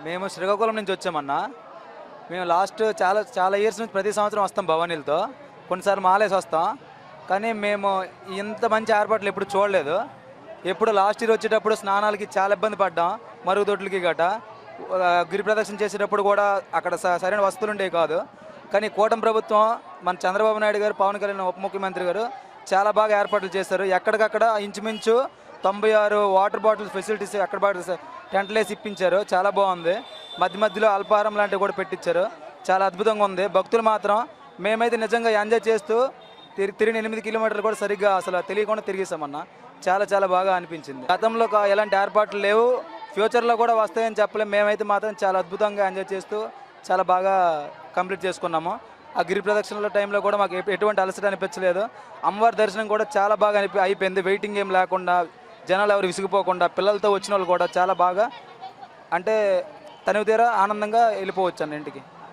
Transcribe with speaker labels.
Speaker 1: మేము శ్రీకాకుళం నుంచి వచ్చామన్నా. మేము లాస్ట్ చాలా చాలా ఇయర్స్ నుంచి ప్రతి సంవత్సరం వస్తాం భవానీలతో. కొన్నిసార్లు మాలేసి వస్తాం. కానీ మేము ఇంత మంచి ఏర్పాట్లు ఎప్పుడు చూడలేదు. ఎప్పుడు లాస్ట్ ఇయర్ వచ్చేటప్పుడు స్నానాలకి చాలా ఇబ్బంది పడ్డాం, మరుగుదొడ్లకి గట. గిరి ప్రదక్షిణ చేసేటప్పుడు కూడా అక్కడ సరైన వసతులు ఉండేవి కాదు. కానీ కూటమి ప్రభుత్వం, మన చంద్రబాబు నాయుడు గారు, పవన్ కళ్యాణ్ ఉప ముఖ్యమంత్రి గారు చాలా బాగా ఏర్పాట్లు చేశారు. ఎక్కడికక్కడ ఇంచుమించు 96 వాటర్ బాటిల్స్ ఫెసిలిటీస్ ఎక్కడ బాటిల్స్ టెంట్లు వేసి ఇప్పించారు. చాలా బాగుంది. మధ్య మధ్యలో అల్పాహారం లాంటివి కూడా పెట్టించారు. చాలా అద్భుతంగా ఉంది. భక్తులు మాత్రం మేమైతే నిజంగా ఎంజాయ్ చేస్తూ తిరిగిన 8 కిలోమీటర్లు కూడా సరిగ్గా అసలు తెలియకుండా తిరిగేసామన్నా. చాలా చాలా బాగా అనిపించింది. గతంలో ఎలాంటి ఏర్పాట్లు లేవు, ఫ్యూచర్లో కూడా వస్తాయని చెప్పలేము. మేమైతే మాత్రం చాలా అద్భుతంగా ఎంజాయ్ చేస్తూ చాలా బాగా కంప్లీట్ చేసుకున్నాము. ఆ గిరి ప్రదక్షిణల టైంలో కూడా మాకు ఎటువంటి అలసట అనిపించలేదు. అమ్మవారి దర్శనం కూడా చాలా బాగా అయిపోయింది. వెయిటింగ్ ఏం లేకుండా, జనాలు ఎవరు విసిగిపోకుండా, పిల్లలతో వచ్చిన వాళ్ళు కూడా చాలా బాగా అంటే తనివి తీరా ఆనందంగా వెళ్ళిపోవచ్చు అన్న ఇంటికి.